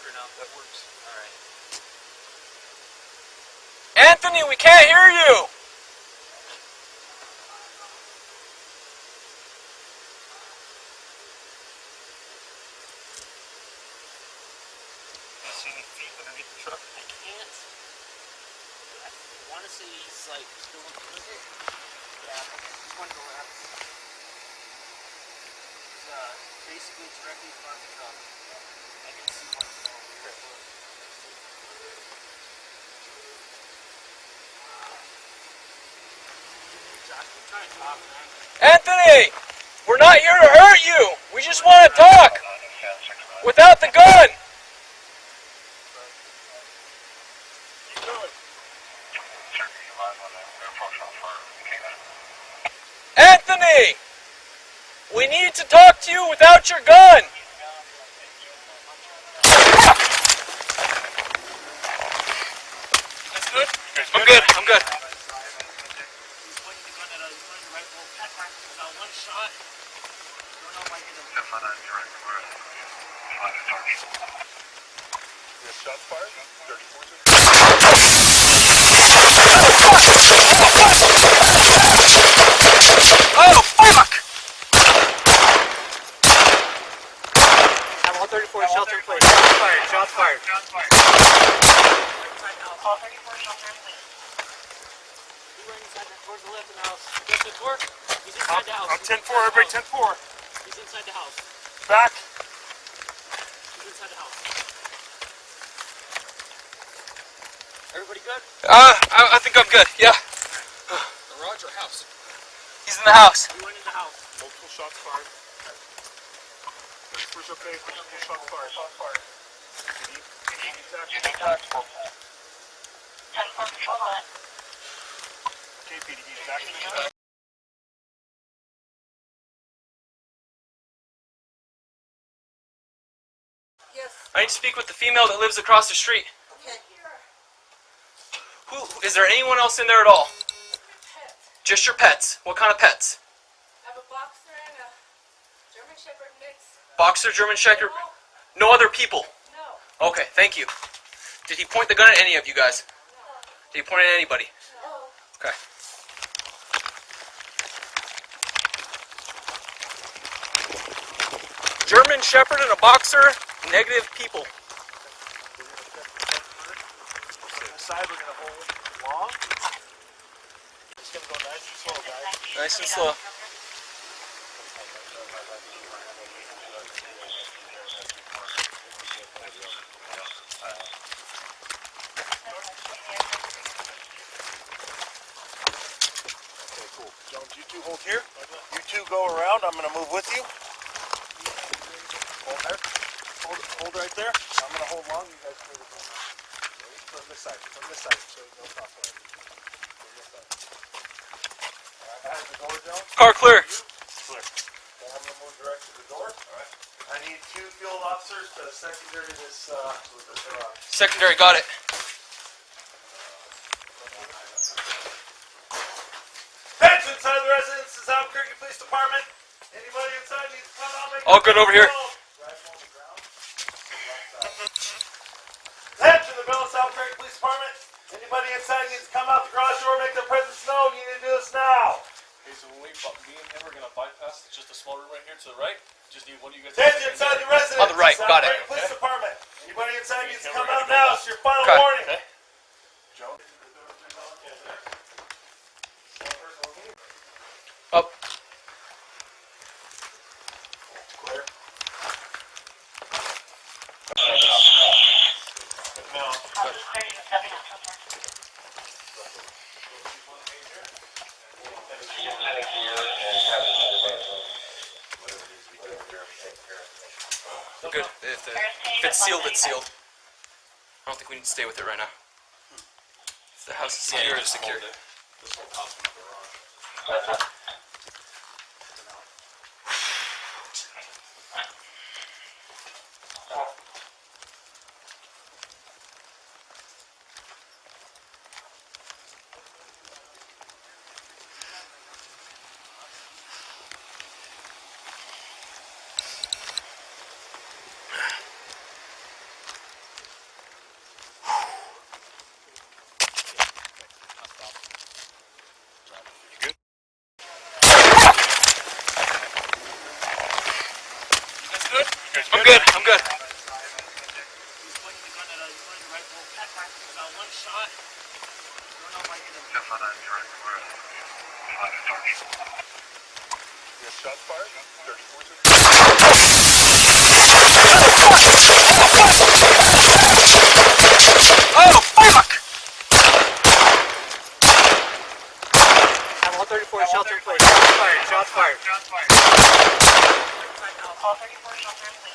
for now. That works. All right. Anthony, we can't hear you! You see any feet underneath the truck? I can't. I want to say he's like still in front of it. Yeah, he's one door out. He's basically directly in front of the truck. I can see one door over here. Josh, I'm trying to talk, man. Anthony! We're not here to hurt you! We just want to talk! Without the gun! Anthony! We need to talk to you without your gun! That's good? I'm good, I'm good. He's pointing the gun at us. He's pointing the rifle. One shot. I don't know if I hit him. You have shots fired? 34. Oh, fuck! I'm 134 shelter in place. Shots fired. Shots fired. Shots fired. All 34 shelter in place. He went inside towards the left of the house. Get the door. He's inside the house. I'm 10-4, everybody 10-4. He's inside the house. Back. He's inside the house. Everybody good? I think I'm good, yeah. Garage or house? He's in the house. He went in the house. Multiple shots fired. First okay, multiple shots fired. You need tactical. Okay, Petey, he's back in the back. Yes. I need to speak with the female that lives across the street. Okay. Who is there anyone else in there at all? Pet. Just your pets. What kind of pets? I have a boxer and a German Shepherd mix. Boxer, German Shepherd. No. No other people. No. Okay, thank you. Did he point the gun at any of you guys? No. Did he point at anybody? No. Okay. German Shepherd and a boxer, negative people. Side, we're gonna hold long. It's gonna go nice and slow, guys. Nice and slow. Okay, cool. Jones, you two hold here. You two go around. I'm gonna move with you. Hold there. Hold right there. I'm gonna hold long. You guys clear the corner. From this side, so no crossfire. From this side. Alright, I have the door down. Car clear. Clear. Then I'm gonna move direct to the door. Alright. I need 2 field officers to secondary this with the garage. Secondary, got it. Attention inside the residence is Albuquerque Police Department. Anybody inside needs to come out and make All good over here. Attention the Bellis Albuquerque Police Department. Anybody inside needs to come out the garage door and make their presence known. You need to do this now. Okay, so when me and him are gonna bypass just a small room right here to the right. Just need one of you guys. Attention inside the residence. On the right, got it. Albuquerque Police Department. Anybody inside needs to come out now. It's your final Okay. warning. Okay. Joe. Up. Clear. Good. If it's sealed, it's sealed. I don't think we need to stay with it right now. If the house is secure, it's secure. This whole house in the garage. good. I'm good. He's pointing the gun at us. He's pointing the rifle. One shot. I don't know if I hit him. You have shots fired? 34 to Oh, fuck! I'm 134 shelter in place. Shots fired. Shots fired. Call 34 shelter in place.